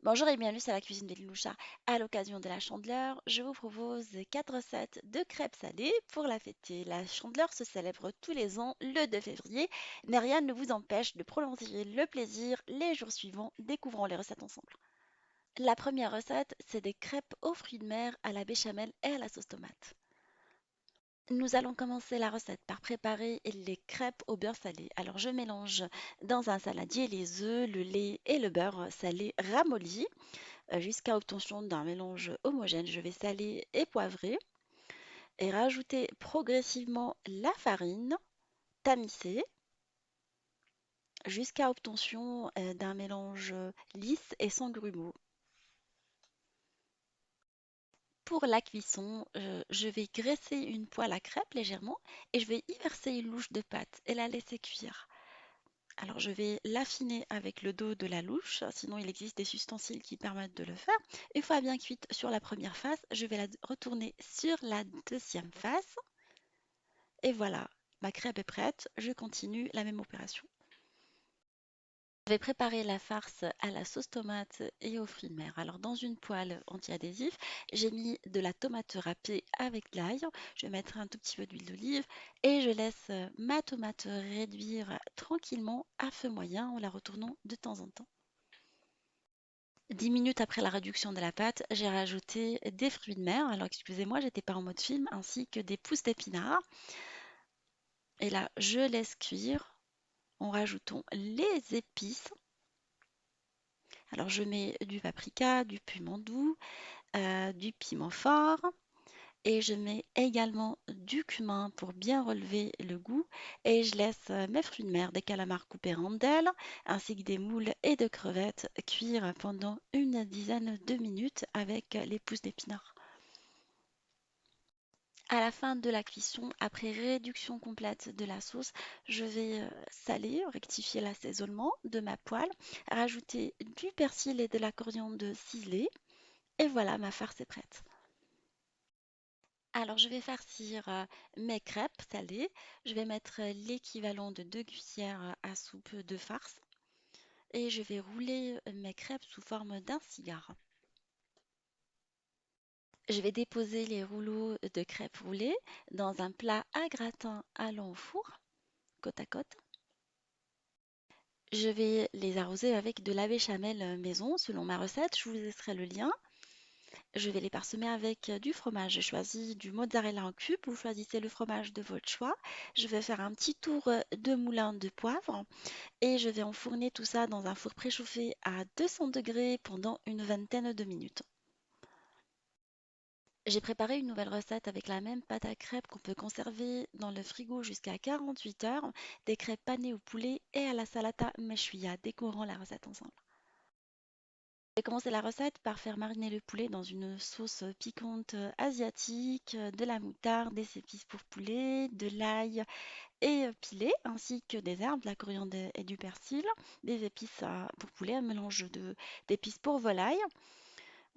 Bonjour et bienvenue sur la cuisine de Liloucha. À l'occasion de la Chandeleur, je vous propose 4 recettes de crêpes salées pour la fêter. La Chandeleur se célèbre tous les ans le 2 février, mais rien ne vous empêche de prolonger le plaisir les jours suivants. Découvrons les recettes ensemble. La première recette, c'est des crêpes aux fruits de mer à la béchamel et à la sauce tomate. Nous allons commencer la recette par préparer les crêpes au beurre salé. Alors je mélange dans un saladier les œufs, le lait et le beurre salé ramolli jusqu'à obtention d'un mélange homogène. Je vais saler et poivrer et rajouter progressivement la farine tamisée jusqu'à obtention d'un mélange lisse et sans grumeaux. Pour la cuisson, je vais graisser une poêle à crêpes légèrement et je vais y verser une louche de pâte et la laisser cuire. Alors je vais l'affiner avec le dos de la louche, sinon il existe des ustensiles qui permettent de le faire. Une fois bien cuite sur la première face, je vais la retourner sur la deuxième face. Et voilà, ma crêpe est prête. Je continue la même opération. Je vais préparer la farce à la sauce tomate et aux fruits de mer. Alors dans une poêle anti-adhésif, j'ai mis de la tomate râpée avec de l'ail. Je vais mettre un tout petit peu d'huile d'olive et je laisse ma tomate réduire tranquillement à feu moyen en la retournant de temps en temps. 10 minutes après la réduction de la pâte, j'ai rajouté des fruits de mer. Alors excusez-moi, j'étais pas en mode film, ainsi que des pousses d'épinards. Et là, je laisse cuire en rajoutant les épices. Alors je mets du paprika, du piment doux, du piment fort et je mets également du cumin pour bien relever le goût et je laisse mes fruits de mer, des calamars coupés en dés ainsi que des moules et de crevettes cuire pendant une dizaine de minutes avec les pousses d'épinards. À la fin de la cuisson, après réduction complète de la sauce, je vais saler, rectifier l'assaisonnement de ma poêle, rajouter du persil et de la coriandre ciselée. Et voilà, ma farce est prête. Alors, je vais farcir mes crêpes salées. Je vais mettre l'équivalent de 2 cuillères à soupe de farce. Et je vais rouler mes crêpes sous forme d'un cigare. Je vais déposer les rouleaux de crêpes roulées dans un plat à gratin allant au four, côte à côte. Je vais les arroser avec de la béchamel maison selon ma recette. Je vous laisserai le lien. Je vais les parsemer avec du fromage. J'ai choisi du mozzarella en cube. Vous choisissez le fromage de votre choix. Je vais faire un petit tour de moulin de poivre et je vais enfourner tout ça dans un four préchauffé à 200 degrés pendant une vingtaine de minutes. J'ai préparé une nouvelle recette avec la même pâte à crêpes qu'on peut conserver dans le frigo jusqu'à 48 heures, des crêpes panées au poulet et à la salata meshwia. Découvrons la recette ensemble. J'ai commencé la recette par faire mariner le poulet dans une sauce piquante asiatique, de la moutarde, des épices pour poulet, de l'ail et pilé, ainsi que des herbes, de la coriandre et du persil, des épices pour poulet, un mélange d'épices pour volaille.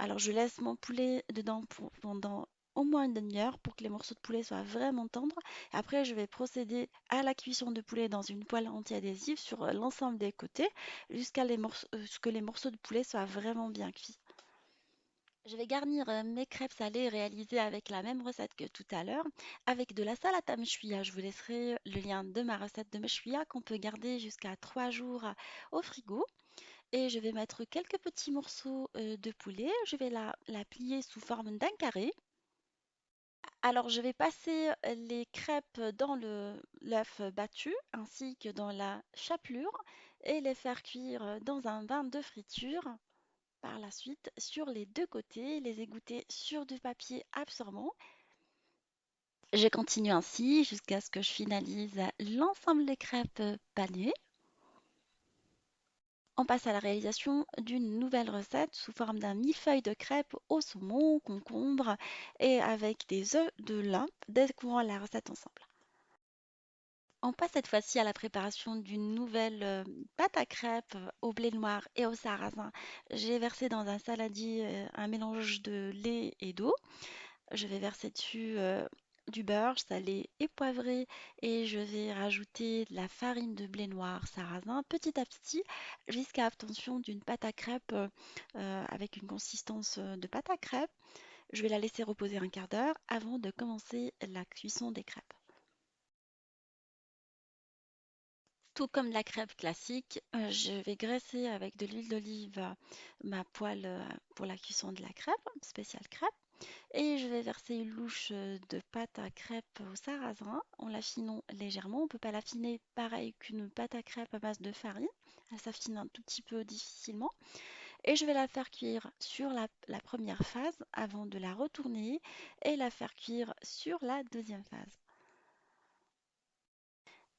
Alors je laisse mon poulet dedans pendant au moins une demi-heure pour que les morceaux de poulet soient vraiment tendres. Après, je vais procéder à la cuisson de poulet dans une poêle anti-adhésive sur l'ensemble des côtés jusqu'à ce que les morceaux de poulet soient vraiment bien cuits. Je vais garnir mes crêpes salées réalisées avec la même recette que tout à l'heure, avec de la salade à mechouilla. Je vous laisserai le lien de ma recette de mechouilla qu'on peut garder jusqu'à 3 jours au frigo. Et je vais mettre quelques petits morceaux de poulet. Je vais la plier sous forme d'un carré. Alors, je vais passer les crêpes dans l'œuf battu ainsi que dans la chapelure et les faire cuire dans un bain de friture. Par la suite, sur les deux côtés, les égoutter sur du papier absorbant. Je continue ainsi jusqu'à ce que je finalise l'ensemble des crêpes panées. On passe à la réalisation d'une nouvelle recette sous forme d'un millefeuille de crêpes au saumon, concombre et avec des œufs de lin. Découvrons la recette ensemble. On passe cette fois-ci à la préparation d'une nouvelle pâte à crêpes au blé noir et au sarrasin. J'ai versé dans un saladier un mélange de lait et d'eau. Je vais verser dessus du beurre salé et poivré et je vais rajouter de la farine de blé noir sarrasin petit à petit jusqu'à obtention d'une pâte à crêpes avec une consistance de pâte à crêpes. Je vais la laisser reposer un quart d'heure avant de commencer la cuisson des crêpes. Tout comme la crêpe classique, je vais graisser avec de l'huile d'olive ma poêle pour la cuisson de la crêpe, spéciale crêpe. Et je vais verser une louche de pâte à crêpes au sarrasin en l'affinant légèrement. On ne peut pas l'affiner pareil qu'une pâte à crêpes à base de farine. Elle s'affine un tout petit peu difficilement. Et je vais la faire cuire sur la première phase avant de la retourner et la faire cuire sur la deuxième phase.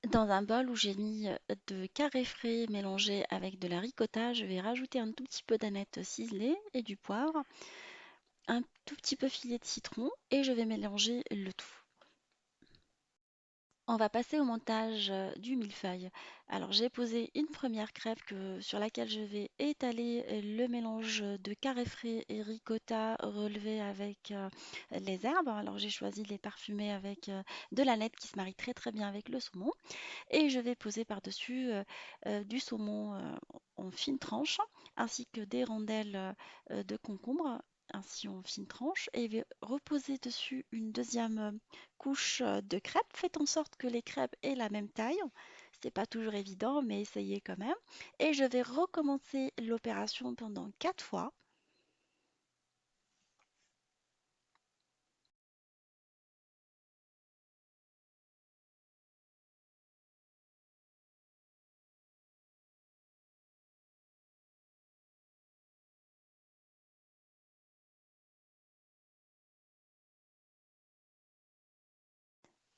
Dans un bol où j'ai mis de carré frais mélangé avec de la ricotta, je vais rajouter un tout petit peu d'aneth ciselée et du poivre, un tout petit peu filet de citron et je vais mélanger le tout. On va passer au montage du millefeuille. Alors j'ai posé une première crêpe sur laquelle je vais étaler le mélange de carré frais et ricotta relevé avec les herbes. Alors j'ai choisi de les parfumer avec de la nette qui se marie très très bien avec le saumon. Et je vais poser par-dessus du saumon en fines tranches ainsi que des rondelles de concombre ainsi en fines tranches et je vais reposer dessus une deuxième couche de crêpes. Faites en sorte que les crêpes aient la même taille. C'est pas toujours évident, mais essayez quand même. Et je vais recommencer l'opération pendant 4 fois.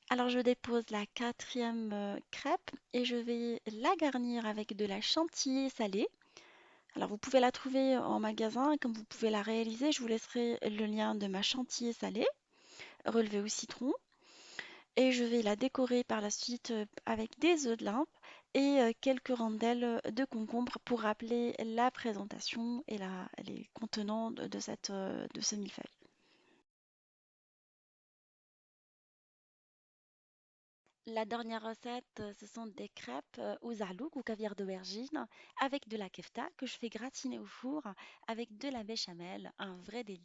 Alors je dépose la quatrième crêpe et je vais la garnir avec de la chantilly salée. Alors vous pouvez la trouver en magasin, comme vous pouvez la réaliser, je vous laisserai le lien de ma chantilly salée, relevée au citron. Et je vais la décorer par la suite avec des œufs de limpe et quelques rondelles de concombre pour rappeler la présentation et les contenants de ce millefeuille. La dernière recette, ce sont des crêpes aux arlouk ou caviar d'aubergine avec de la kefta que je fais gratiner au four avec de la béchamel, un vrai délice.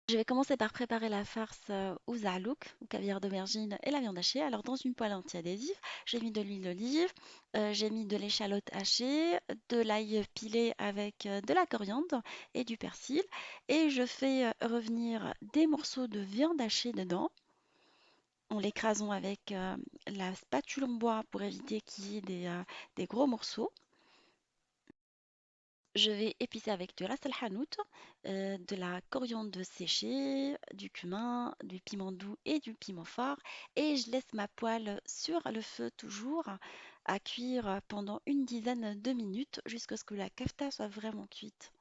Je vais commencer par préparer la farce aux za'alouk, au caviar d'aubergine et la viande hachée. Alors dans une poêle anti-adhésif, j'ai mis de l'huile d'olive, j'ai mis de l'échalote hachée, de l'ail pilé avec de la coriandre et du persil. Et je fais revenir des morceaux de viande hachée dedans en l'écrasant avec la spatule en bois pour éviter qu'il y ait des gros morceaux. Je vais épicer avec de ras el hanout, de la coriandre séchée, du cumin, du piment doux et du piment fort. Et je laisse ma poêle sur le feu toujours à cuire pendant une dizaine de minutes jusqu'à ce que la kafta soit vraiment cuite.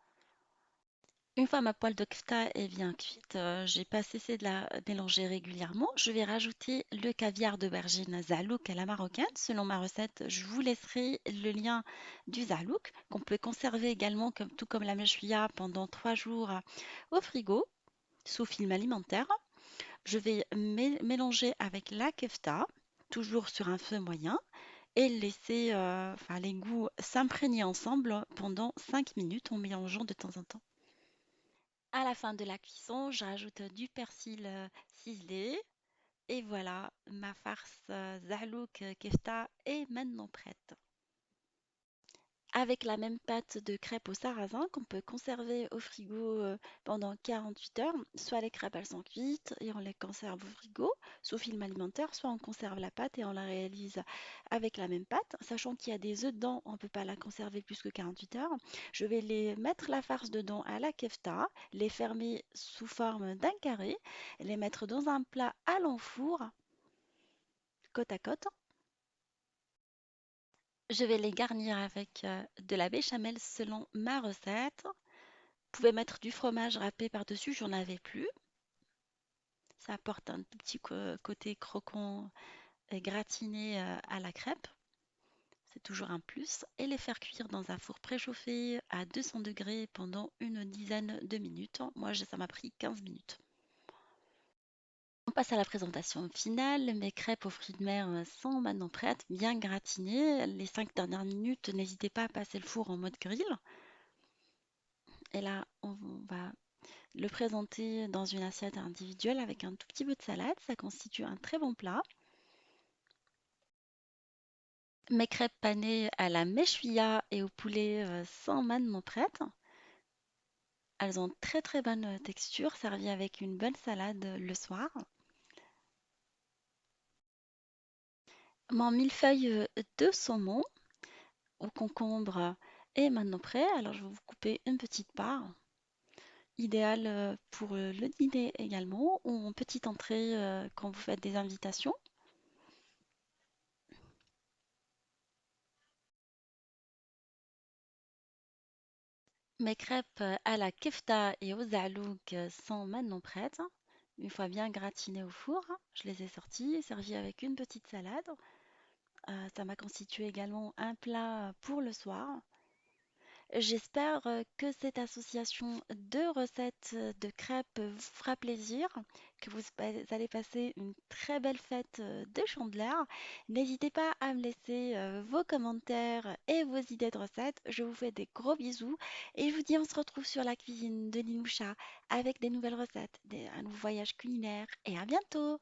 Une fois ma poêle de kefta est bien cuite, j'ai pas cessé de la mélanger régulièrement. Je vais rajouter le caviar d'aubergine zalouk à la marocaine. Selon ma recette, je vous laisserai le lien du zalouk qu'on peut conserver également tout comme la mechouia pendant 3 jours au frigo sous film alimentaire. Je vais mélanger avec la kefta, toujours sur un feu moyen, et laisser les goûts s'imprégner ensemble pendant 5 minutes en mélangeant de temps en temps. À la fin de la cuisson, je rajoute du persil ciselé et voilà, ma farce zahlouk kefta est maintenant prête. Avec la même pâte de crêpes au sarrasin qu'on peut conserver au frigo pendant 48 heures. Soit les crêpes elles sont cuites et on les conserve au frigo sous film alimentaire, soit on conserve la pâte et on la réalise avec la même pâte. Sachant qu'il y a des œufs dedans, on ne peut pas la conserver plus que 48 heures. Je vais les mettre la farce dedans à la kefta, les fermer sous forme d'un carré, les mettre dans un plat à l'enfour, côte à côte. Je vais les garnir avec de la béchamel selon ma recette. Vous pouvez mettre du fromage râpé par-dessus, j'en avais plus. Ça apporte un tout petit côté croquant et gratiné à la crêpe. C'est toujours un plus. Et les faire cuire dans un four préchauffé à 200 degrés pendant une dizaine de minutes. Moi, ça m'a pris 15 minutes. On passe à la présentation finale. Mes crêpes aux fruits de mer sont maintenant prêtes, bien gratinées. Les 5 dernières minutes, n'hésitez pas à passer le four en mode grill. Et là, on va le présenter dans une assiette individuelle avec un tout petit peu de salade. Ça constitue un très bon plat. Mes crêpes panées à la méchouilla et au poulet sont maintenant prêtes. Elles ont très très bonne texture, servies avec une bonne salade le soir. Mon millefeuille de saumon au concombre est maintenant prêt. Alors je vais vous couper une petite part, idéal pour le dîner également ou en petite entrée quand vous faites des invitations. Mes crêpes à la kefta et aux alouk sont maintenant prêtes. Une fois bien gratinées au four, je les ai sorties et servies avec une petite salade. Ça m'a constitué également un plat pour le soir. J'espère que cette association de recettes de crêpes vous fera plaisir, que allez passer une très belle fête de Chandeleur. N'hésitez pas à me laisser vos commentaires et vos idées de recettes. Je vous fais des gros bisous et je vous dis on se retrouve sur la cuisine de Linoucha avec des nouvelles recettes, un nouveau voyage culinaire et à bientôt!